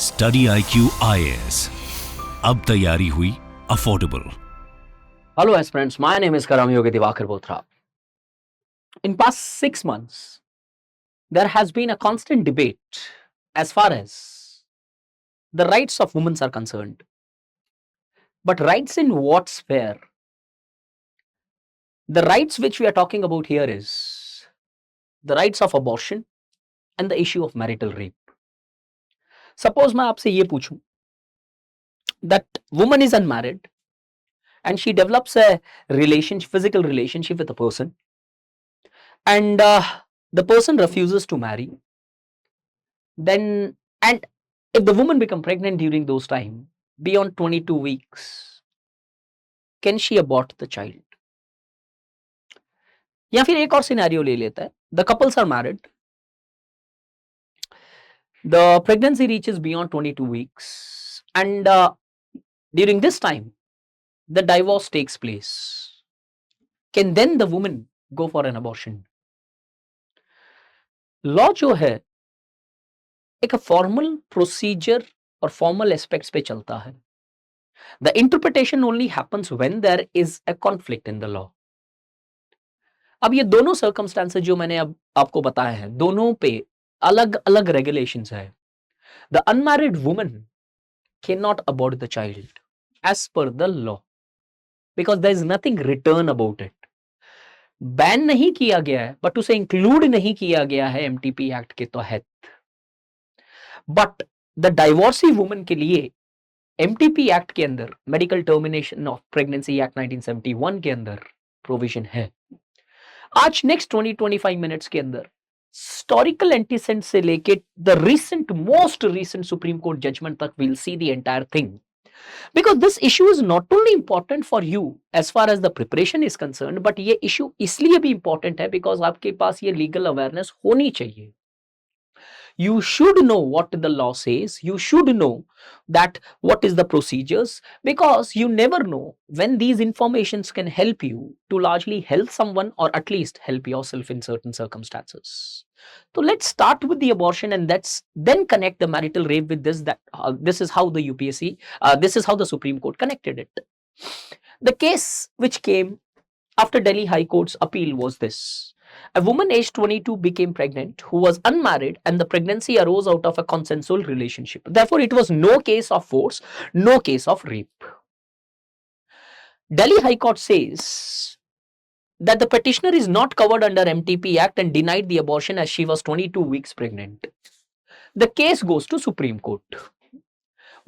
StudyIQ IAS, अब तैयारी हुई affordable. Hello aspirants, my name is Karam Yogi Divakar Bothra. In past 6 months, there has been a constant debate as far as the rights of women are concerned. But rights in what sphere? The rights which we are talking about here is the rights of abortion and the issue of marital rape. Suppose मैं आपसे ये पूछूं that woman is unmarried and she develops a physical relationship with a person, and the person refuses to marry, then and if the woman become pregnant during those time beyond 22 weeks, can she abort the child? या फिर एक और scenario ले लेता है, the couples are married, the pregnancy reaches beyond 22 weeks, and during this time the divorce takes place. Can then the woman go for an abortion? Law जो है एक फॉर्मल प्रोसीजर और फॉर्मल एस्पेक्ट्स पे चलता है. The interpretation only happens when there is a conflict in the law. अब ये दोनों सर्कमस्टांसेस जो मैंने अब आपको बताए हैं, दोनों पे अलग अलग रेगुलेशंस है. The unmarried woman can not abort the child as per the law because there is nothing written about it. Ban नहीं किया गया है बट उसे इंक्लूड नहीं किया गया है एमटीपी एक्ट के तहत. बट द डाइवोर्सी वुमन के लिए एमटीपी एक्ट के अंदर medical termination of pregnancy act 1971 के अंदर प्रोविजन है. आज नेक्स्ट 20-25 मिनट्स के अंदर हिस्टोरिकल एंटीसेंट से लेके the recent most recent Supreme Court judgement तक will see the entire thing, because this issue is not only important for you as far as the preparation is concern, but ये issue इसलिए भी important है because आपके पास ये legal awareness होनी चाहिए. You should know what the law says. You should know that what is the procedures, because you never know when these informations can help you to largely help someone or at least help yourself in certain circumstances. So let's start with the abortion and let's then connect the marital rape with this. This is how the UPSC, this is how the Supreme Court connected it. The case which came after Delhi High Court's appeal was this. A woman aged 22 became pregnant who was unmarried, and the pregnancy arose out of a consensual relationship. Therefore, it was no case of force, no case of rape. Delhi High Court says that the petitioner is not covered under MTP Act and denied the abortion as she was 22 weeks pregnant. The case goes to Supreme Court.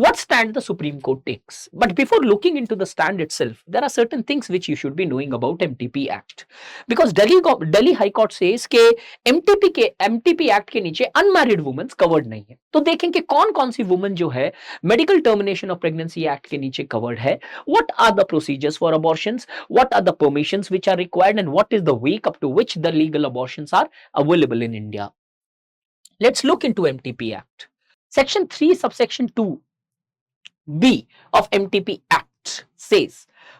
What stand the Supreme Court takes? But before looking into the stand itself, there are certain things which you should be knowing about MTP Act. Because Delhi High Court says कि MTP Act के नीचे unmarried women covered नहीं है. तो देखें कि कौन कौन सी women जो है Medical Termination of Pregnancy Act के नीचे covered है. What are the procedures for abortions? What are the permissions which are required? And what is the week up to which the legal abortions are available in India? Let's look into MTP Act. Section 3 subsection 2 B of MTP Act says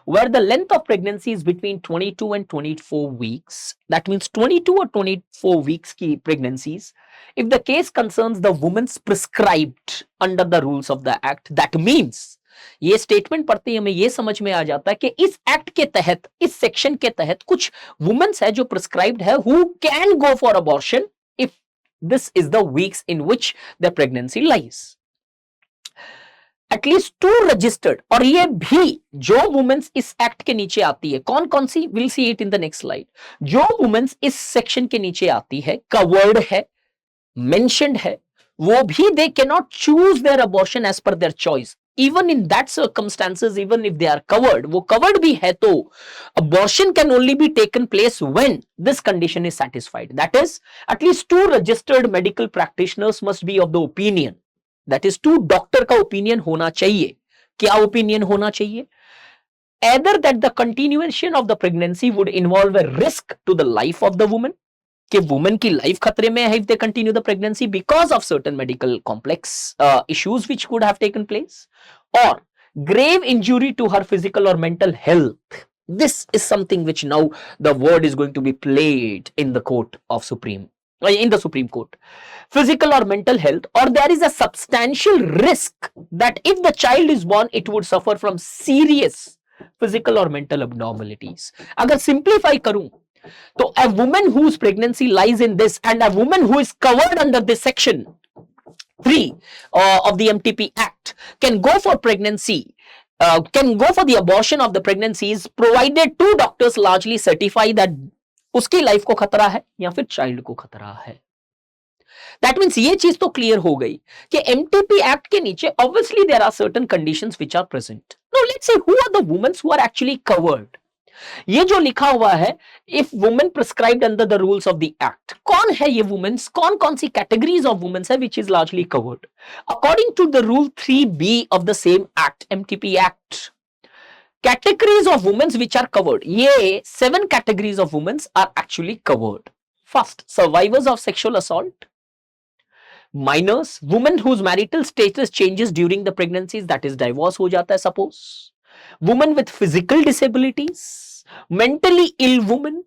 where the length of pregnancy is between 22 and 24 weeks, that means 22 or 24 weeks की pregnancies, if the case concerns the woman's prescribed under the rules of the act, that means ये statement पढ़ते ही हमें ये समझ में आ जाता है कि इस एक्ट के तहत, इस सेक्शन के तहत कुछ वुमेन्स है जो प्रिस्क्राइब्ड है who can go for abortion if this is the weeks in which the pregnancy lies. At least 2 registered, और ये भी जो वुमेन्स इस एक्ट के नीचे आती है, कौन कौन सी, will see it in the next slide. जो वुमेन्स इस सेक्शन के नीचे आती है, कवर्ड है, मेंशन्ड है, वो भी they can not choose their abortion as per their choice. Even in that circumstances, even if they are covered, वो कवर्ड भी है तो abortion can only be taken place when this condition is satisfied. That is at least 2 registered medical practitioners must be of the opinion. That is 2 doctor का opinion होना चाहिए. क्या opinion होना चाहिए? Either that the continuation of the pregnancy would involve a risk to the life of the woman, कि women की life खतरे में है if they continue the pregnancy because of certain medical complex issues which could have taken place, or grave injury to her physical or mental health. This is something which now the word is going to be played in the court of Supreme. in the Supreme Court, physical or mental health, or there is a substantial risk that if the child is born, it would suffer from serious physical or mental abnormalities. अगर simplify करूं तो a woman whose pregnancy lies in this and a woman who is covered under this section 3 of the MTP Act can go for pregnancy, can go for the abortion of the pregnancies provided two doctors largely certify that उसकी life को खतरा है या फिर child को खतरा है. That means ये चीज तो क्लियर हो गई कि एमटीपी एक्ट के नीचे obviously there are certain conditions which are present. Now let's see who are the womens who are actually covered. ये जो लिखा हुआ है if women prescribed under the rules of the act, कौन है ये वुमेन्स, कौन कौन सी कैटेगरीज ऑफ वुमेन्स है which is largely covered according to the rule 3B of the same act, MTP Act. Categories of women which are covered, ये 7 categories of women are actually covered. First, survivors of sexual assault, minors, women whose marital status changes during the pregnancies, that is divorce हो जाता है suppose, women with physical disabilities, mentally ill women,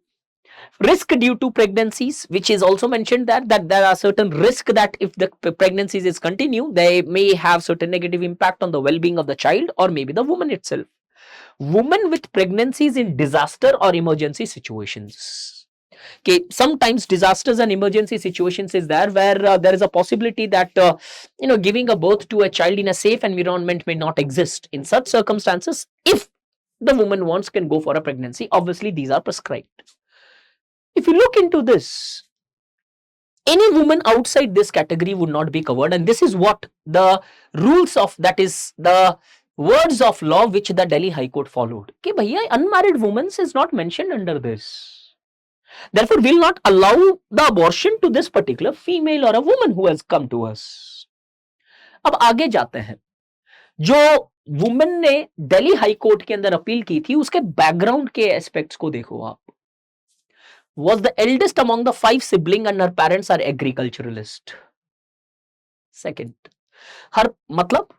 risk due to pregnancies, which is also mentioned that there are certain risk that if the pregnancies is continue, they may have certain negative impact on the well-being of the child or maybe the woman itself. Women with pregnancies in disaster or emergency situations. Okay, sometimes disasters and emergency situations is there where there is a possibility that giving a birth to a child in a safe environment may not exist. In such circumstances, if the woman wants, can go for a pregnancy. Obviously, these are prescribed. If you look into this, any woman outside this category would not be covered, and this is what the rules of, that is the words of law which the Delhi High Court followed. कि भैया unmarried women is not mentioned under this. Therefore, will not allow the abortion to this particular female or a woman who has come to us. अब आगे जाते हैं. जो women ने Delhi high court के अंदर अपील की थी उसके बैकग्राउंड के एस्पेक्ट्स को देखो आप. Was the eldest among the 5 siblings and her parents are agriculturalist. Second, her मतलब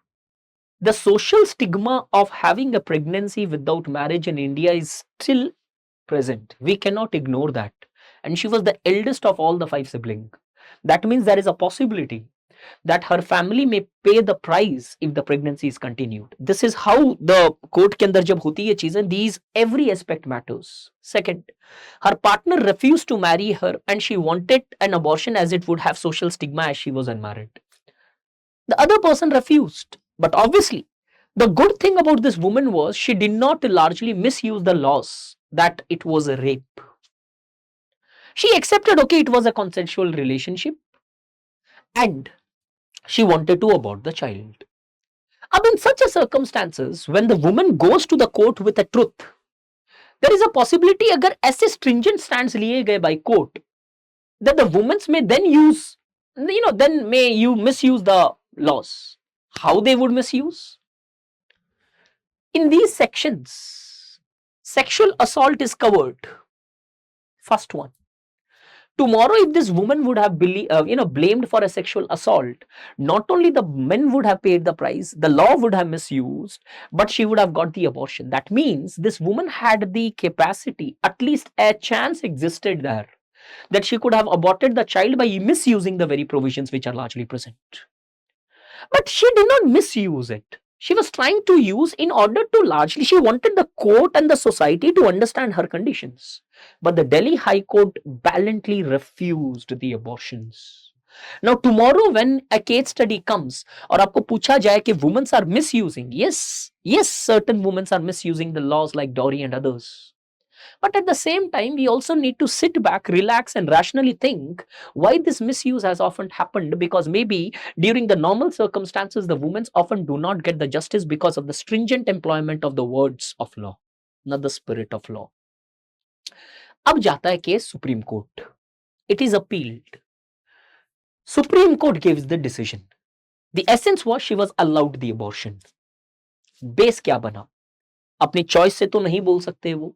the social stigma of having a pregnancy without marriage in India is still present. We cannot ignore that. And she was the eldest of all the 5 siblings. That means there is a possibility that her family may pay the price if the pregnancy is continued. This is how the court के अंदर जब होती है चीजें, these every aspect matters. Second, her partner refused to marry her and she wanted an abortion as it would have social stigma as she was unmarried. The other person refused. But obviously, the good thing about this woman was she did not largely misuse the laws that it was a rape. She accepted, okay, it was a consensual relationship and she wanted to abort the child. Now, in such a circumstances, when the woman goes to the court with the truth, there is a possibility agar ऐसे stringent stands लिए गए by court, that the women may then use, then may you misuse the laws. How they would misuse? In these sections, sexual assault is covered. First one. Tomorrow, if this woman would have blamed for a sexual assault, not only the men would have paid the price, the law would have misused, but she would have got the abortion. That means this woman had the capacity, at least a chance existed there, that she could have aborted the child by misusing the very provisions which are largely present. But she did not misuse it. She was trying to use in order to largely, she wanted the court and the society to understand her conditions. But the Delhi High Court valiantly refused the abortions. Now tomorrow when a case study comes और आपको पूछा जाए कि women are misusing, yes, certain women are misusing the laws like dowry and others. But at the same time, we also need to sit back, relax and rationally think why this misuse has often happened, because maybe during the normal circumstances, the women often do not get the justice because of the stringent employment of the words of law, not the spirit of law. अब जाता है case supreme court. It is appealed. Supreme Court gives the decision. The essence was she was allowed the abortion. Base क्या बना? अपनी choice से तो नहीं बोल सकते वो.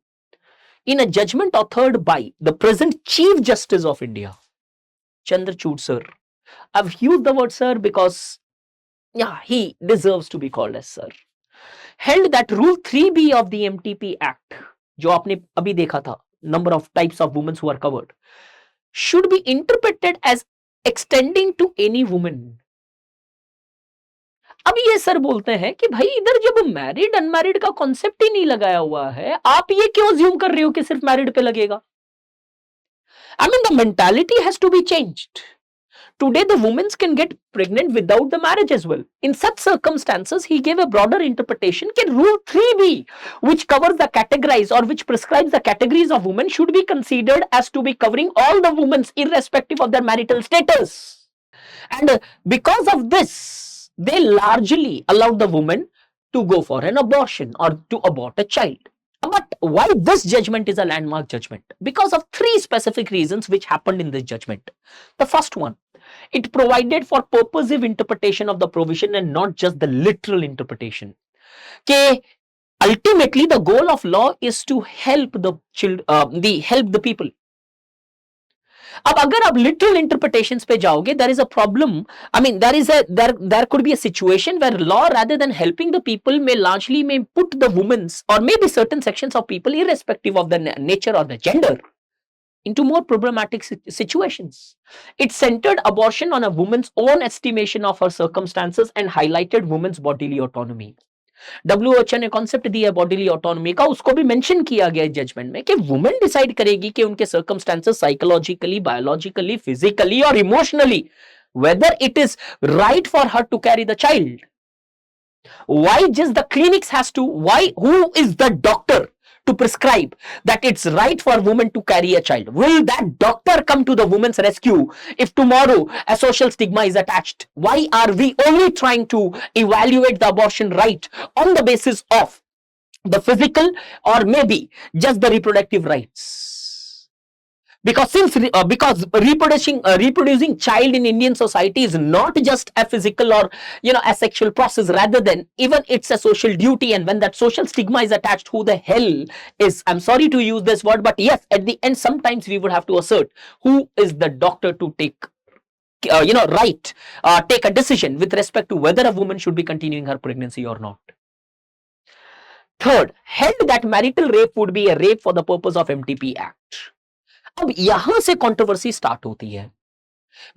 In a judgment authored by the present Chief Justice of India, Chandrachud sir. I've used the word sir because he deserves to be called as sir. Held that Rule 3B of the MTP Act, जो आपने अभी देखा था, number of types of women who are covered, should be interpreted as extending to any woman. अब ये sir बोलते हैं कि भाई इधर जब मैरिड अनमैरिड का कॉन्सेप्ट ही नहीं लगाया हुआ है, आप ये क्यों अज्यूम कर रहे हो कि सिर्फ मैरिड पे लगेगा? I mean, the mentality has to be changed. Today, the women can get pregnant without the marriage as well. In such circumstances, he gave a broader interpretation that Rule 3B, which covers the categories or which prescribes the categories of women, should be considered as to be covering all the women irrespective of their marital status. And because of this, they largely allowed the woman to go for an abortion or to abort a child. But why this judgment is a landmark judgment? Because of three specific reasons which happened in this judgment. The first one, it provided for purposive interpretation of the provision and not just the literal interpretation. Okay, ultimately the goal of law is to help the people. अब अगर आप literal interpretations पे जाओगे, there is a problem. I mean, there could be a situation where law, rather than helping the people, may put the women's or maybe certain sections of people, irrespective of the nature or the gender, into more problematic situations. It centered abortion on a woman's own estimation of her circumstances and highlighted women's bodily autonomy. WHO ने concept दिया bodily autonomy का, उसको भी mention किया गया judgement में कि women decide करेगी कि उनके सर्कमस्टेंसेस साइकोलॉजिकली, बायोलॉजिकली, फिजिकली और emotionally whether it is right for her to carry the child. Why just the clinics has to, who is the doctor to prescribe that it's right for women to carry a child? Will that doctor come to the woman's rescue if tomorrow a social stigma is attached? Why are we only trying to evaluate the abortion right on the basis of the physical or maybe just the reproductive rights? Because reproducing child in Indian society is not just a physical or a sexual process, rather than even it's a social duty. And when that social stigma is attached, who the hell is, I'm sorry to use this word, but yes, at the end sometimes we would have to assert who is the doctor to take take a decision with respect to whether a woman should be continuing her pregnancy or not. Third, held that marital rape would be a rape for the purpose of MTP Act. अब यहां से controversy start होती है.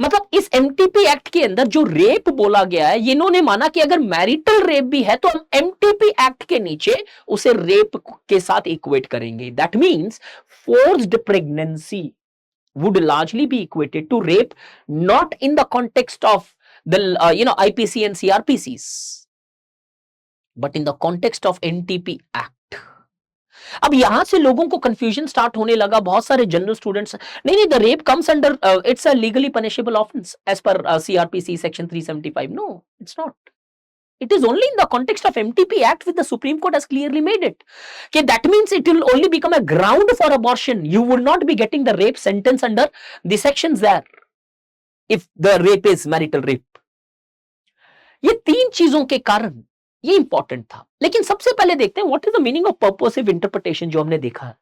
मतलब इस MTP act के अंदर जो रेप बोला गया है, इन्होंने माना कि अगर मैरिटल रेप भी है तो हम एमटीपी एक्ट के नीचे उसे रेप के साथ इक्वेट करेंगे. That means forced pregnancy would largely be equated to rape, not in the context of the IPC and CRPCs, but in the context of NTP Act. अब यहां से लोगों को कंफ्यूजन स्टार्ट होने लगा. बहुत सारे जनरल स्टूडेंट्स, नहीं, the rape comes under, it's a legally punishable offence as per CRPC section 375. No, it's not. It is only in the context of MTP Act which the Supreme Court has clearly made it. Okay, that means it will only become a ground for abortion. You would not be getting the rape sentence under the sections there if the rape is marital rape. ये तीन चीजों के कारण ये important था. लेकिन सबसे पहले देखते हैं what is the meaning of purposive interpretation जो हमने देखा है.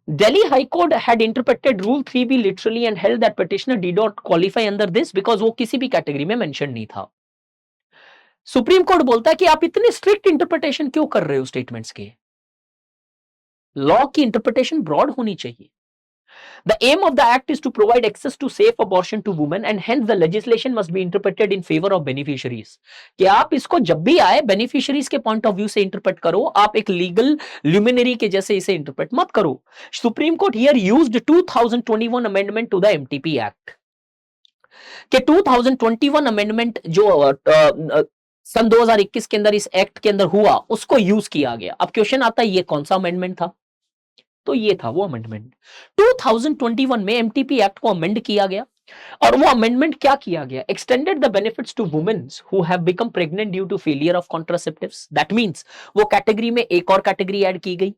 Delhi High Court had interpreted Rule 3B literally and held that petitioner did not qualify under this because वो किसी भी कैटेगरी में मेंशन नहीं था. सुप्रीम कोर्ट बोलता है कि आप इतने स्ट्रिक्ट इंटरप्रिटेशन क्यों कर रहे हो स्टेटमेंट्स के. लॉ की इंटरप्रिटेशन ब्रॉड होनी चाहिए. The aim of the act is to provide access to safe abortion to women and hence the legislation must be interpreted in favor of beneficiaries. कि आप इसको जब भी आए बेनिफिशियरीज के पॉइंट ऑफ व्यू से इंटरप्रेट करो, आप एक लीगल ल्यूमिनरी के जैसे इसे इंटरप्रेट मत करो. Supreme court here used 2021 amendment to the MTP act. के 2021 अमेंडमेंट जो सन 2021 के अंदर इस एक्ट के अंदर हुआ उसको यूज किया गया. अब क्वेश्चन आता है ये कौन सा अमेंडमेंट था? तो ये था वो अमेंडमेंट. 2021 में एमटीपी एक्ट को अमेंड किया गया और वो अमेंडमेंट क्या किया गया? Extended the benefits to womens who have become pregnant due to failure of contraceptives. That means वो कैटेगरी में एक और कैटेगरी ऐड की गई.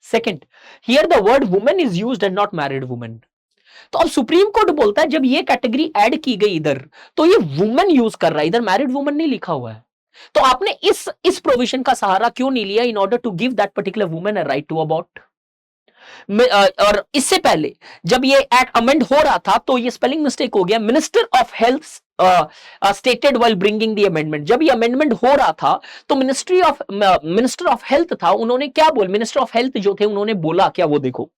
Second, here the word women is used and not married women. तो अब सुप्रीम कोर्ट बोलता है जब ये कैटेगरी ऐड की गई इधर तो ये वुमेन यूज कर रहा है, इधर मैरिड वुमेन नहीं लिखा हुआ है. तो आपने इस प्रोविजन का सहारा क्यों नहीं लिया in order to give that particular women a right to abort? और इससे पहले जब ये एक्ट अमेंड हो रहा था तो ये स्पेलिंग मिस्टेक हो गया. Minister of health stated while bringing the amendment. जब ये अमेंडमेंट हो रहा था तो मिनिस्टर ऑफ हेल्थ था, उन्होंने क्या बोला? मिनिस्टर ऑफ हेल्थ जो थे उन्होंने बोला क्या? वो देखो,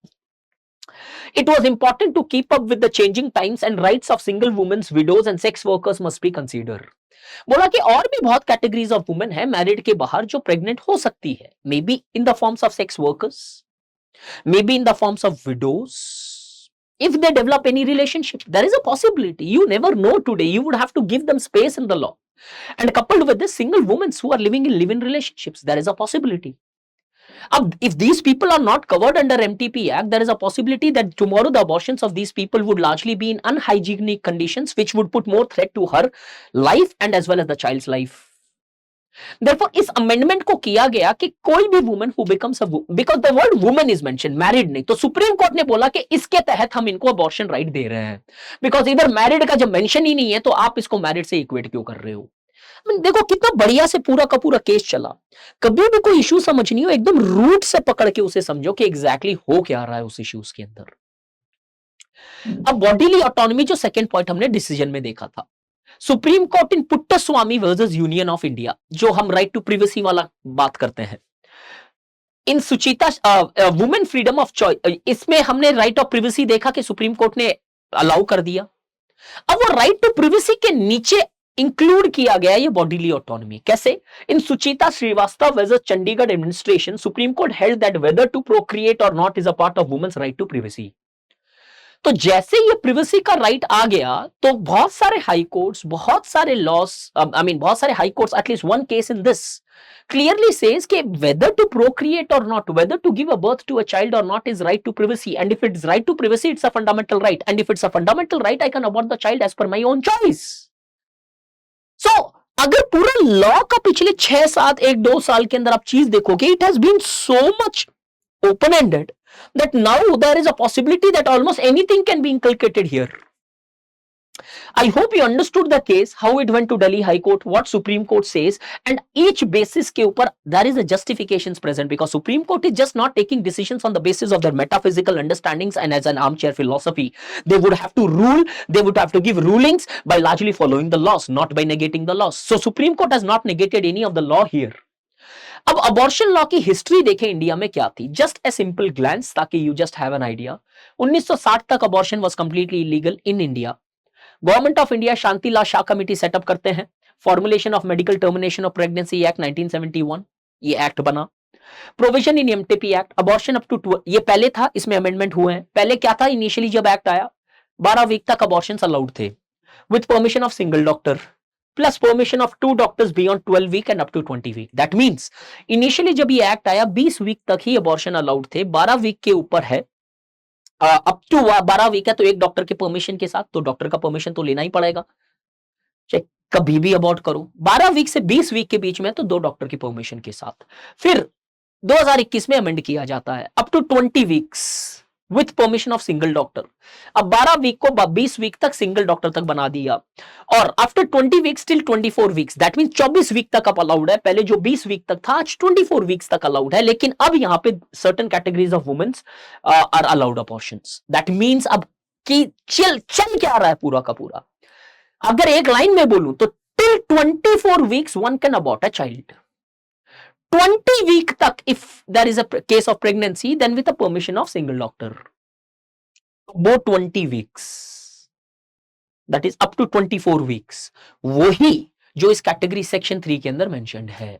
It was important to keep up with the changing times and rights of single women, widows and sex workers must be considered. बोला कि और भी बहुत कैटेगरीज ऑफ वुमेन है मैरिड के बाहर जो प्रेग्नेंट हो सकती है, may be in the forms of sex workers, may be in the forms of widows. If they develop any relationship, there is a possibility. You never know today. You would have to give them space in the law. And coupled with this, single women who are living in live-in relationships, there is a possibility. If these people are not covered under MTP Act, there is a possibility that tomorrow the abortions of these people would largely be in unhygienic conditions, which would put more threat to her life and as well as the child's life. Therefore, इस amendment को किया गया कि कोई भी woman who becomes because the word woman is mention, married नहीं, तो supreme court ने बोला कि इसके तहत हम इनको अबॉर्शन राइट दे रहे हैं, बिकॉज इधर मैरिड का जब मेंशन ही नहीं है तो आप इसको मैरिड से इक्वेट क्यों कर रहे हो. देखो कितना बढ़िया से पूरा का पूरा केस चला. कभी भी कोई इशू समझ नहीं हो, एकदम रूट से पकड़ के उसे समझो कि एग्जैक्टली हो क्या रहा है उस इश्यूज के अंदर. अब बॉडीली ऑटोनॉमी जो सेकंड पॉइंट हमने डिसीजन में देखा था, supreme court in Puttaswamy versus union of India, जो हम राइट टू प्रिवेसी वाला बात करते हैं, इन सुचिता वुमेन फ्रीडम ऑफ चॉइस, इसमें हमने राइट ऑफ प्रिवेसी देखा कि सुप्रीम कोर्ट ने अलाउ कर दिया. अब वो राइट टू प्रिवेसी के नीचे इंक्लूड किया गया ये बॉडीली ऑटोनॉमी. कैसे? In Suchita Srivastava versus Chandigarh administration, Supreme Court held that whether to procreate और not is a part of women's right to privacy. तो जैसे ये प्रिवेसी का राइट आ गया तो बहुत सारे हाई कोर्ट्स, बहुत सारे लॉस, बहुत सारे high courts, at least one case in this clearly says कि whether to procreate or not, whether to give a birth to a child or not is right to privacy, and if it's right to privacy, it's a fundamental right, and if it's a fundamental right, I can abort the child as per my own choice. So अगर पूरा law का पिछले 6-7 1-2 साल के अंदर आप चीज देखोगे, it has been so much open-ended that now there is a possibility that almost anything can be inculcated here. I hope you understood the case, how it went to Delhi High Court, what Supreme Court says, and each basis के ऊपर there is a justifications present, because Supreme Court is just not taking decisions on the basis of their metaphysical understandings and as an armchair philosophy. They would have to rule, they would have to give rulings by largely following the laws, not by negating the laws. So Supreme Court has not negated any of the law here. अब abortion law की history देखें India में क्या थी, just a simple glance, ताकि you just have an idea. 1960 तक abortion was completely illegal in India. Government of India Shantilal Shah committee setup करते हैं. Formulation of medical termination of pregnancy act 1971, ये एक्ट बना. Provision in MTP act, abortion up to, ये पहले था, इसमें amendment हुए हैं. पहले क्या था, इनिशियली जब एक्ट आया 12 वीक तक अबॉर्शन अलाउड थे, with permission of single doctor plus permission of 2 doctors beyond 12 week and up to 20 week. That means initially जब ये एक्ट आया 20 वीक तक ही अबॉर्शन अलाउड थे. 12 वीक के ऊपर है, अप टू 12 वीक है तो एक डॉक्टर के परमिशन के साथ, तो डॉक्टर का परमिशन तो लेना ही पड़ेगा, चाहे कभी भी अबॉर्ट करो. 12 वीक से 20 वीक के बीच में तो 2 डॉक्टर की परमिशन के साथ. फिर 2021 में अमेंड किया जाता है up to 20 weeks with permission of single doctor. अब 12 वीक को 20 वीक तक सिंगल डॉक्टर तक बना दिया, और after 20 weeks till 24 weeks, that means 24 week तक अब अलाउड है. पहले जो 20 वीक तक था, आज 24 वीक्स तक अलाउड है. लेकिन अब यहां पे certain categories of womens are allowed abortions. That means अब कि चल क्या रहा है पूरा का पूरा, अगर एक लाइन में बोलूं तो till 24 weeks one can abort a child. 20 week तक if there is a case of pregnancy, then with the permission of single doctor. वो 20 weeks, that is up to 24 weeks, वही जो इस कैटेगरी सेक्शन 3 के अंदर मेंशन्ड है.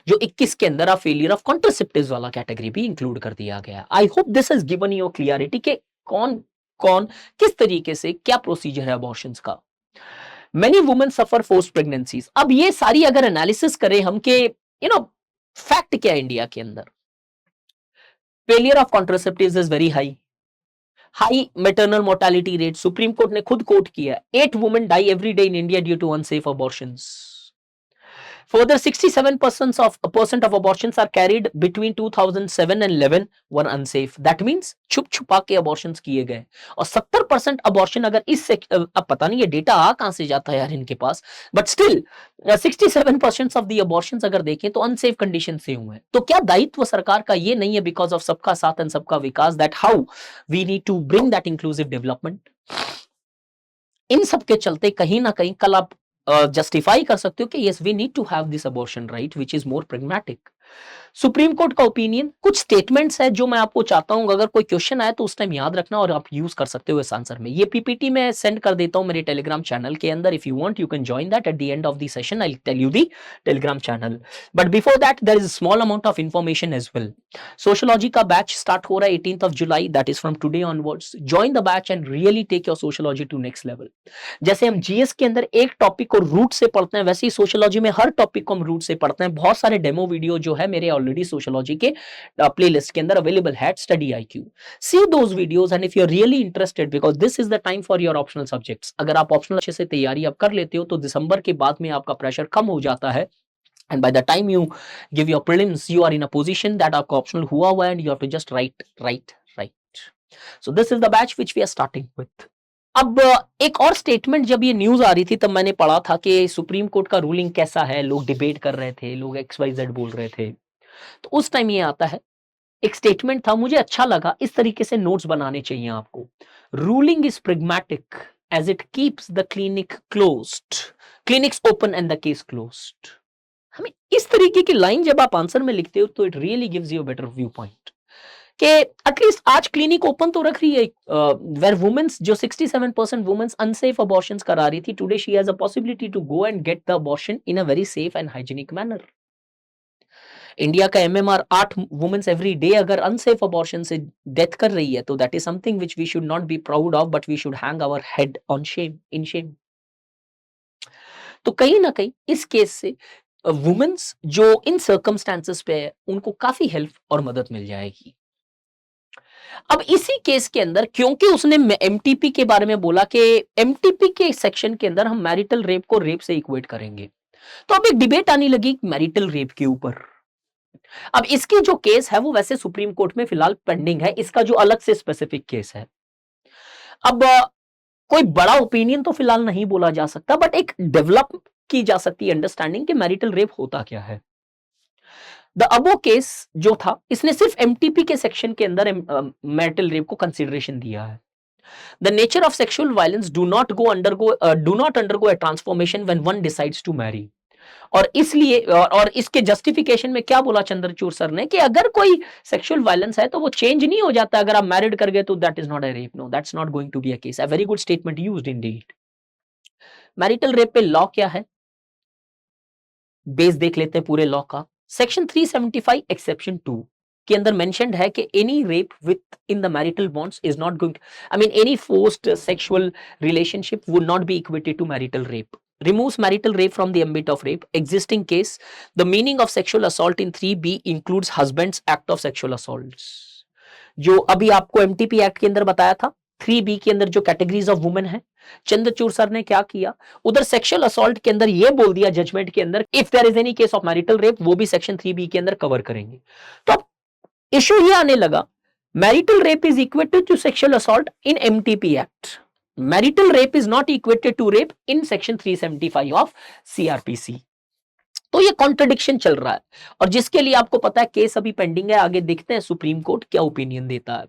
जो 21 के अंदर आप फेलियर ऑफ कॉन्ट्रासेप्टिव्स वाला कैटेगरी भी इंक्लूड कर दिया गया. I hope this has given you clarity कि कौन किस तरीके से क्या प्रोसीजर है अबॉर्शंस का. मेनी वुमेन सफर फोर्स्ड प्रेगनेंसीज. अब ये सारी अगर एनालिसिस करें हम के फैक्ट क्या है इंडिया के अंदर, failure of contraceptives is very high maternal mortality rate. Supreme court ने खुद कोट किया, 8 women die every day in India due to unsafe abortions. Further, 67% of abortions are carried between 2007 and 11 were unsafe. That means छुप छुपा के abortions किए गए. और 70% abortion अगर इस अब पता नहीं ये डेटा आ कहां से जाता है यार इनके पास, but still 67% of the abortions अगर देखें तो unsafe condition से हुए हैं. तो क्या दायित्व सरकार का ये नहीं है, because of सबका साथ and सबका विकास, that how we need to bring that inclusive development. इन सब के चलते कहीं ना कहीं कल आप जस्टिफाई कर सकते हो कि yes we need to have this abortion right which is more pragmatic. Supreme court का ओपिनियन, कुछ स्टेटमेंट्स है जो मैं आपको चाहता हूं अगर कोई क्वेश्चन आए तो उस टाइम याद रखना और आप यूज कर सकते हो इस आंसर में। ये पीपीटी मैं सेंड कर देता हूं मेरे टेलीग्राम चैनल के अंदर। If you want you can join that at the end of the session, I will tell you the telegram channel. But before that there is a small amount of information as well. Sociology का batch start हो रहा है 18th of July, that is from today onwards. Join the batch and really take your sociology to next level. जैसे हम GS के अंदर एक topic को रूट से पढ़ते हैं, वैसे ही सोशियोलॉजी में हर टॉपिक को हम रूट से पढ़ते हैं। बहुत सारे डेमो वीडियो जो है मेरे ऑलरेडी सोशियोलॉजी के प्लेलिस्ट के अंदर अवेलेबल है at StudyIQ। See those videos and if you are really interested, because this is the time for your optional subjects. अगर आप ऑप्शनल अच्छे से तैयारी आप कर लेते हो तो दिसंबर के बाद में आपका प्रेशर कम हो जाता है। And by the time you give your prelims, you are in a position that आपका ऑप्शनल हुआ है and you have to just write. So this is the batch which we are starting with. अब एक और statement जब ये news आ रही थी तब मैंने पढ़ा था कि सुप्रीम कोर्ट का रूलिंग कैसा है, लोग डिबेट कर रहे थे, लोग XYZ बोल रहे थे। तो उस टाइम ये आता है, एक स्टेटमेंट था, मुझे अच्छा लगा, इस तरीके से नोट्स बनाने चाहिए आपको। Ruling is pragmatic as it keeps the clinics open and the case closed. हमें इस तरीके की लाइन जब आप आंसर में लिखते हो तो it really gives you a better view point कि एटलीस्ट आज क्लिनिक ओपन तो रख रही है। वेयर वुमेन्स, जो 67% वुमेन्स अनसेफ अबॉर्शंस करा रही थी, today she has a possibility to go and get the abortion in a very safe and hygienic manner. India का MMR 8 वुमेन्स एवरी डे अगर अनसेफ अबॉर्शन से डेथ कर रही है तो that is something which we should not be proud of, but we should hang our head on shame, in shame. तो कहीं ना कहीं इस केस से वुमेन्स जो इन सर्कमस्टांसेस पे है उनको काफी हेल्प और मदद मिल जाएगी। अब इसी केस के अंदर क्योंकि उसने MTP के बारे में बोला कि MTP के सेक्शन के अंदर हम मैरिटल रेप को रेप से इक्वेट करेंगे, तो अब एक डिबेट आने लगी मैरिटल रेप के ऊपर। अब इसकी जो केस है वो वैसे सुप्रीम कोर्ट में फिलहाल पेंडिंग है, इसका जो अलग से स्पेसिफिक केस है। अब कोई बड़ा ओपिनियन तो फिलहाल नहीं बोला जा सकता, बट एक डेवलप की जा सकती है अंडरस्टैंडिंग कि मैरिटल रेप होता क्या है। द अबो केस जो था इसने सिर्फ MTP के सेक्शन के अंदर मैरिटल रेप को कंसीडरेशन दिया है। The nature of sexual violence do not undergo a transformation when one decides to marry. और इसलिए और इसके जस्टिफिकेशन में क्या बोला चंद्रचूड़ सर ने कि अगर कोई सेक्सुअल वायलेंस है तो वो चेंज नहीं हो जाता अगर आप मैरिड कर गए तो that is not a rape, no that's not going to be a case. A very good statement used indeed. Marital rape पे लॉ क्या है, बेस देख लेते हैं पूरे लॉ का। सेक्शन 375 एक्सेप्शन 2 के अंदर मेंशन्ड है कि any rape within the marital bonds is not going, I mean any forced sexual relationship would not be equated to marital rape. Removes marital rape from the ambit of rape. Existing case, the meaning of sexual assault in 3B includes husband's act of sexual assaults. जो अभी आपको MTP act के अंदर बताया था, 3B के अंदर जो कैटेगरीज ऑफ वुमेन है, चंद्रचूड़ सर ने क्या किया, उधर सेक्सुअल असॉल्ट के अंदर ये बोल दिया जजमेंट के अंदर, if there is any case of marital rape वो भी सेक्शन 3B के अंदर कवर करेंगे। तो अब इश्यू ये आने लगा, marital rape is equated to sexual assault in MTP act, marital rape is not equated to rape in section 375 of CRPC। तो ये कॉन्ट्रडिक्शन चल रहा है और जिसके लिए आपको पता है केस अभी पेंडिंग है, आगे देखते हैं सुप्रीम कोर्ट क्या ओपिनियन देता है।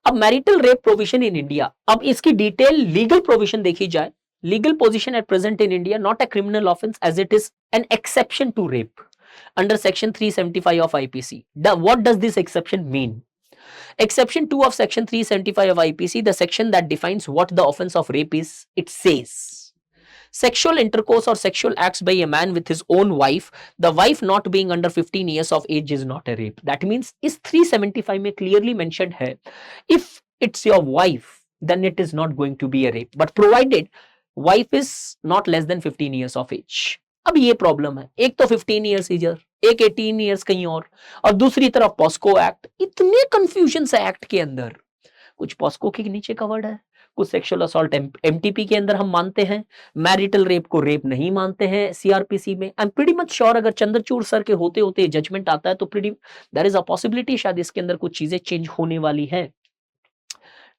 अब marital rape provision in India, अब इसकी डिटेल लीगल प्रोविजन देखी जाए। Legal position at present in India, not a criminal offence as it is an exception to rape under section 375 of IPC। What does this exception mean? Exception 2 of section 375 of IPC, the section that defines what the offense of rape is, it says sexual intercourse or sexual acts by a man with his own wife, the wife not being under 15 years of age is not a rape. That means इस 375 में clearly mentioned है, if it's your wife then it is not going to be a rape, but provided wife is not less than 15 years of age। अब ये problem है, एक तो 15 years इधर, एक 18 ईयर्स कहीं और दूसरी तरफ पॉस्को एक्ट। इतने कंफ्यूजन है एक्ट के अंदर, कुछ पॉस्को के नीचे कवर्ड है, कुछ सेक्सुअल असॉल्ट MTP के अंदर हम मानते हैं, मैरिटल रेप को रेप नहीं मानते हैं CRPC में। I am pretty much sure अगर चंद्रचूड़ सर के होते होते जजमेंट आता है तो pretty there is a possibility शायद इसके अंदर कुछ चीजें चेंज होने वाली है।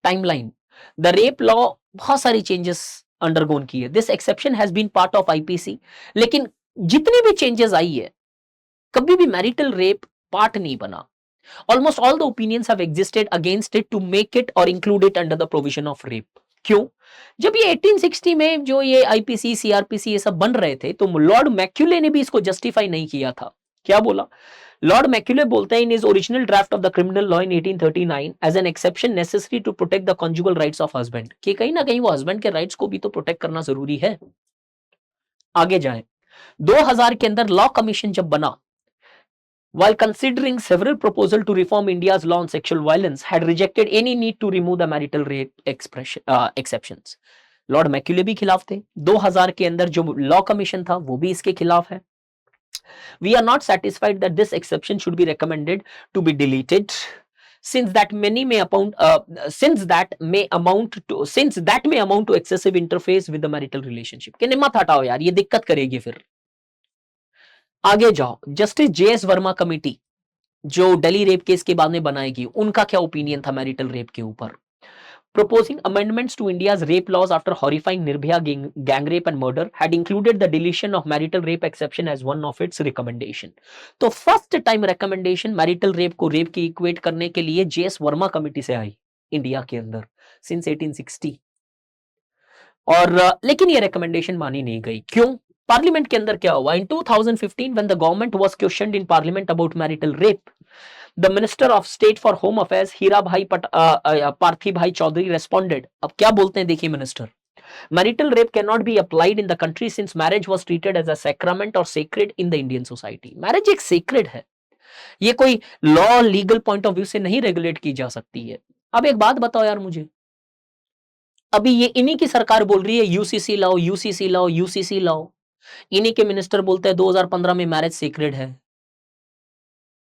टाइमलाइन, द रेप लॉ बहुत सारी चेंजेस अंडरगोन की है, this exception has been part of IPC, लेकिन जितनी भी चेंजेस आई है कभी भी मैरिटल रेप पार्ट नहीं बना। Almost all the opinions have existed against it to make it और include it under the provision of rape. क्यों? जब ये 1860 में जो ये IPC CRPC ये सब बन रहे थे तो लॉर्ड मैक्यूले ने भी इसको जस्टिफाई नहीं किया था। क्या बोला? लॉर्ड मैक्यूले बोलते हैं in his original draft of the criminal law in 1839 as an exception necessary to protect the conjugal rights of husband, कि कहीं ना कहीं वो हस्बैंड के राइट्स को भी तो प्रोटेक्ट करना जरूरी है। आगे जाएं, 2000 के अंदर लॉ कमीशन जब बना, while considering several proposals to reform India's law on sexual violence, had rejected any need to remove the marital rape exceptions. Lord Macaulay भी खिलाफ थे। 2000 के अंदर जो लॉ कमीशन था वो भी इसके खिलाफ है। We are not satisfied that this exception should be recommended to be deleted, since that may amount to excessive interface with the marital relationship. कि मत हटाओ यार, ये दिक्कत करेगी फिर। आगे जाओ, जस्टिस जेएस वर्मा कमेटी जो दिल्ली रेप केस के बाद में बनाएगी, उनका क्या ओपिनियन था मैरिटल रेप के ऊपर? Proposing amendments to India's rape laws after horrifying Nirbhaya gang rape and murder had included the deletion of marital rape exception as one of its recommendation. तो first time recommendation marital rape को rape की equate करने के लिए JS Verma committee से आई India के अंदर since 1860, और लेकिन ये recommendation मानी नहीं गई। क्यों? पार्लियामेंट के अंदर क्या हुआ? इन 2015 when the government was questioned in parliament about marital rape, the minister of state for home affairs हीरा भाई पार्थी भाई चौधरी responded। अब क्या बोलते हैं देखिए minister, marital rape cannot be applied in the country since marriage was treated as a sacrament or sacred in the Indian society। Marriage एक sacred है, ये कोई law legal point of view से नहीं रेगुलेट की जा सकती है। अब एक बात बताओ यार मुझे, अभी ये इन्हीं की सरकार बोल रही है यूसीसी लाओ, यूसीसी लाओ, यूसीसी लाओ, इन्हीं के मिनिस्टर बोलते हैं 2015 में मैरिज सीक्रेट है।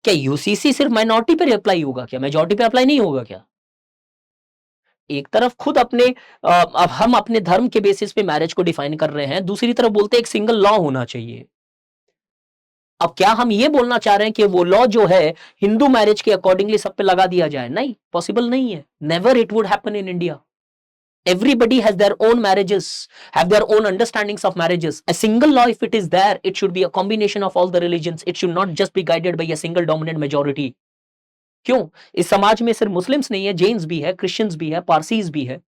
क्या यूसीसी सिर्फ माइनॉरिटी पे अप्लाई होगा क्या? मेजॉरिटी पे अप्लाई नहीं होगा क्या? एक तरफ खुद अपने अब हम अपने धर्म के बेसिस पे मैरिज को डिफाइन कर रहे हैं, दूसरी तरफ बोलते हैं एक सिंगल लॉ होना चाहिए। अब क्या हम ये बोलना चाह रहे हैं कि वो लॉ जो है हिंदू मैरिज के अकॉर्डिंगली सब पे लगा दिया जाए? नहीं, पॉसिबल नहीं है। Never it would happen in India. Everybody has their own marriages, have their own understandings of marriages. A single law, if it is there, it should be a combination of all the religions. It should not just be guided by a single dominant majority. क्यों? इस समाज में सिर्फ Muslims नहीं है, जैन्स भी है, Christians भी है, पारसीज भी है,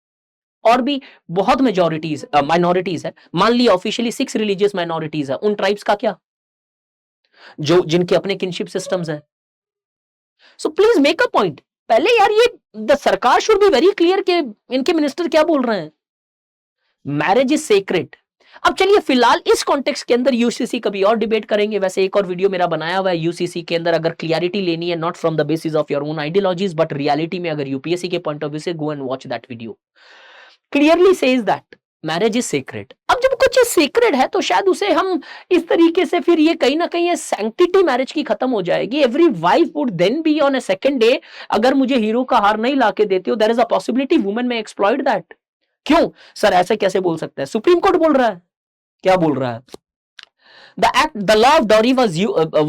और भी बहुत मेजॉरिटीज माइनॉरिटीज है। मान लिया ऑफिशियली 6 रिलीजियस माइनॉरिटीज है, उन ट्राइब्स का क्या, जो जिनके अपने किनशिप सिस्टम्स है। So please make a point. पहले यार ये द सरकार शुड बी वेरी क्लियर कि इनके मिनिस्टर क्या बोल रहे हैं। Marriage is sacred. अब चलिए फिलहाल इस कॉन्टेक्स्ट के अंदर यूसीसी कभी और डिबेट करेंगे। वैसे एक और वीडियो मेरा बनाया हुआ है यूसीसी के अंदर, अगर क्लियरिटी लेनी है not from the basis of your own ideologies but reality में, अगर यूपीएससी के पॉइंट ऑफ व्यू से, go and watch that video. Clearly says that marriage is sacred. अब जब कुछ सेक्रेट है तो शायद उसे हम इस तरीके से, फिर ये कहीं ना कहीं सैंक्टिटी मैरिज की खत्म हो जाएगी। Every wife would then be on a second day, अगर मुझे हीरो का हार नहीं लाके देते हो, there is a possibility women may exploit that. क्यों सर ऐसे कैसे बोल सकते हैं? सुप्रीम कोर्ट बोल रहा है। क्या बोल रहा है? the law of dowry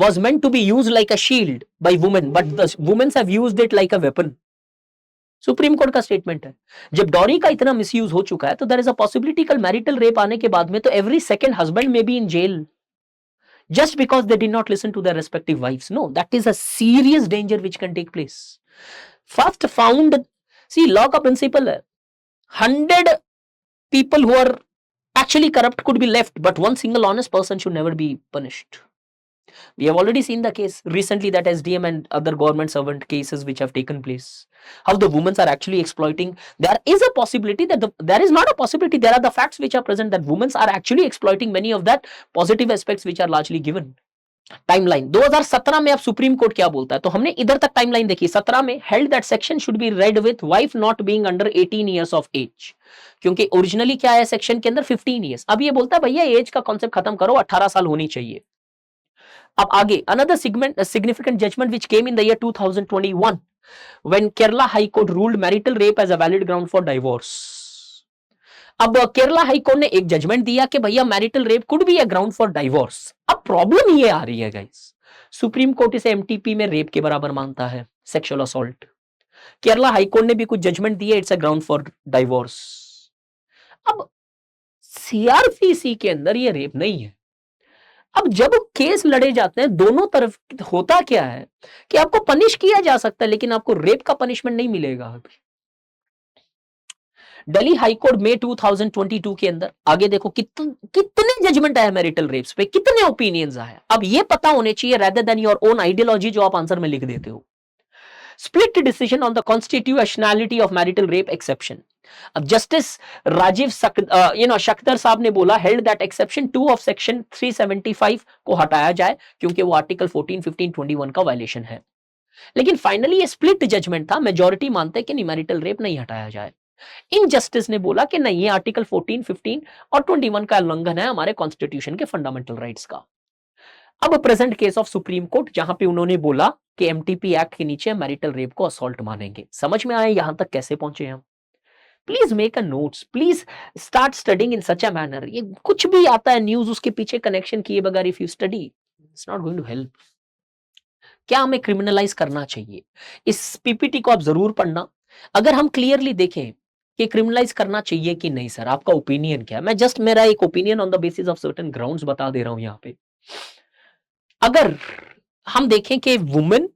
was meant to be used like a shield by women, but the women have used it like a weapon। Supreme court का स्टेटमेंट है। जब डॉरी का इतना मिसयूज हो चुका है तो देयर इज अ पॉसिबिलिटी कल मैरिटल रेप आने के बाद में तो every second husband may be in jail just because they did not listen to their respective wives। No, that is a serious danger which can take place। First found, see law का principle है, 100 people who are actually corrupt could be left, but one single honest person should never be punished। We have already seen the case recently, that SDM and other government servant cases which have taken place, how the women are actually exploiting। There is a possibility that there is not a possibility, there are the facts which are present that women are actually exploiting many of that positive aspects which are largely given। Timeline 2017 में अब supreme court क्या बोलता है, तो हमने इधर तक timeline देखी। 17 में held that section should be read with wife not being under 18 years of age, क्योंकि ओरिजिनली क्या है सेक्शन के अंदर 15 इयर्स। अब ये बोलता है भैया एज का कॉन्सेप्ट खत्म करो, 18 साल होनी चाहिए। अब आगे another significant judgment which came in the year 2021 when Kerala High Court ruled marital rape as a valid ground for divorce। अब केरला हाई कोर्ट ने एक जजमेंट दिया कि भैया marital rape could be a ground for divorce. अब problem ये आ रही है गाइस, सुप्रीम कोर्ट इसे एमटीपी में रेप के बराबर मानता है, sexual assault. Kerala high court ने भी कुछ जजमेंट दिए, it's a ground for divorce. अब सीआरपीसी के अंदर ये रेप नहीं है। अब जब केस लड़े जाते हैं दोनों तरफ, होता क्या है कि आपको पनिश किया जा सकता है लेकिन आपको रेप का पनिशमेंट नहीं मिलेगा। दिल्ली हाई कोर्ट में 2022 के अंदर, आगे देखो कितने जजमेंट आए मैरिटल रेप्स पे, कितने ओपिनियंस आए। अब ये पता होने चाहिए rather than your own ideology जो आप आंसर में लिख देते हो। Split decision on the constitutionality of marital rape exception. अब जस्टिस राजीव शक्तर साहब ने बोला held that exception 2 of section 375 को हटाया जाए क्योंकि वो आर्टिकल 14, 15, 21 का वायलेशन है। लेकिन फाइनली ये स्प्लिट जजमेंट था, मेजॉरिटी मानते हैं कि नहीं मैरिटल रेप नहीं हटाया जाए। इन जस्टिस ने बोला कि नहीं, ये आर्टिकल 14, 15 और 21 का उल्लंघन है हमारे कॉन्स्टिट्यूशन के फंडामेंटल राइट्स का। अब present case of supreme court जहां पे उन्होंने बोला कि एमटीपी एक्ट के नीचे मैरिटल रेप को असॉल्ट मानेंगे। समझ में आया यहां तक कैसे पहुंचे हम? Please make a notes, please start studying in such a manner. ये कुछ भी आता है न्यूज, उसके पीछे कनेक्शन किए बगैर if you study it's not going to help. क्या हमें क्रिमिनलाइज करना चाहिए? इस पीपीटी को आप जरूर पढ़ना। अगर हम क्लियरली देखें कि क्रिमिनलाइज करना चाहिए कि नहीं, सर आपका ओपिनियन क्या है? मैं जस्ट मेरा एक opinion on the basis of certain grounds बता दे रहा हूं यहां पे। अगर हम देखें कि women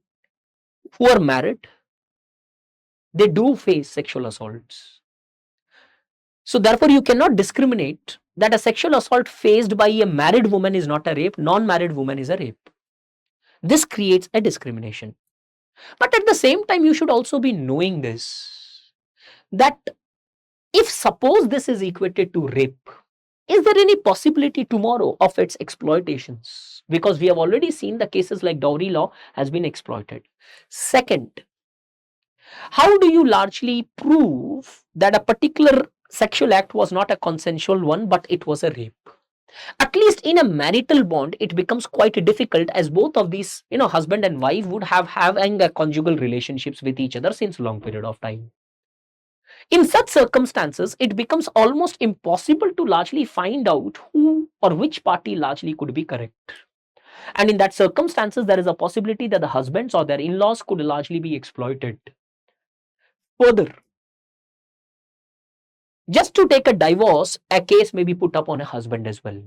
who are married they do face sexual assaults, so therefore you cannot discriminate that a sexual assault faced by a married woman is not a rape, non-married woman is a rape. This creates a discrimination. But at the same time you should also be knowing this, that if suppose this is equated to rape, is there any possibility tomorrow of its exploitations? Because we have already seen the cases like dowry law has been exploited. Second, how do you largely prove that a particular sexual act was not a consensual one but it was a rape? At least in a marital bond it becomes quite difficult, as both of these husband and wife would have having a conjugal relationships with each other since long period of time. In such circumstances it becomes almost impossible to largely find out who or which party largely could be correct, and in that circumstances there is a possibility that the husbands or their in-laws could largely be exploited. Further, just to take a divorce, a case may be put up on a husband as well.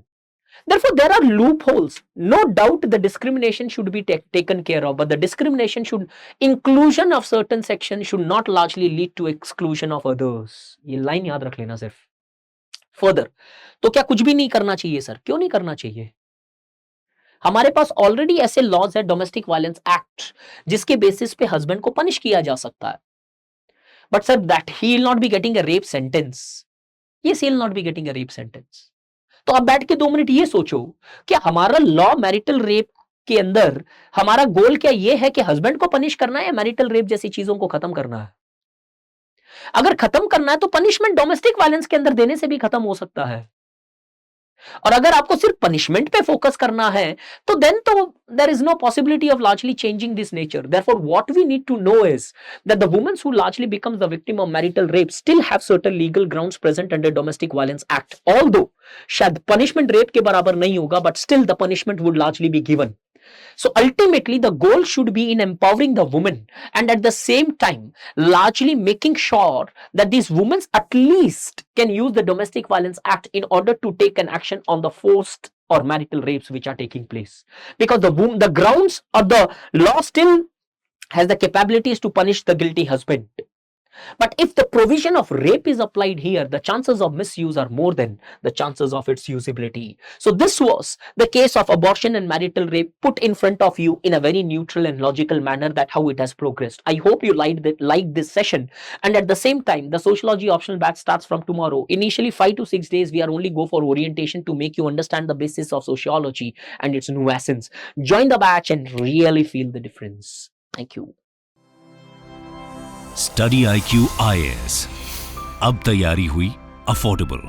Therefore, there are loopholes. No doubt the discrimination should be taken care of, but the discrimination should, inclusion of certain sections should not largely lead to exclusion of others. ये line याद रख लेना सिर्फ। Further, तो क्या कुछ भी नहीं करना चाहिए सर? क्यों नहीं करना चाहिए? हमारे पास ऑलरेडी ऐसे लॉज है, डोमेस्टिक वायलेंस एक्ट, जिसके बेसिस पे हस्बैंड को पनिश किया जा सकता है। But sir, that he will not be getting a rape sentence. Yes, he will not be getting a rape sentence. तो आप बैठ के 2 मिनट ये सोचो कि हमारा लॉ मैरिटल रेप के अंदर हमारा गोल क्या ये है कि हस्बैंड को पनिश करना है या मैरिटल रेप जैसी चीजों को खत्म करना है? अगर खत्म करना है तो पनिशमेंट डोमेस्टिक वायलेंस के अंदर देने से भी खत्म हो सकता है। और अगर आपको सिर्फ पनिशमेंट पे फोकस करना है तो देन तो there is no possibility of largely changing this nature. Therefore, what we need to know is that the women who largely becomes the victim of marital rape still have certain legal grounds present under Domestic Violence Act. Although शायद punishment rape के बराबर नहीं होगा, but still the punishment would largely be given. So ultimately the goal should be in empowering the woman and at the same time largely making sure that these women at least can use the Domestic Violence Act in order to take an action on the forced or marital rapes which are taking place, because the grounds or the law still has the capabilities to punish the guilty husband. But if the provision of rape is applied here, the chances of misuse are more than the chances of its usability. So this was the case of abortion and marital rape put in front of you in a very neutral and logical manner, that how it has progressed. I hope you liked this session. And at the same time, the sociology optional batch starts from tomorrow. Initially 5 to 6 days, we are only go for orientation to make you understand the basis of sociology and its nuances. Join the batch and really feel the difference. Thank you. StudyIQ IAS, अब तैयारी हुई affordable.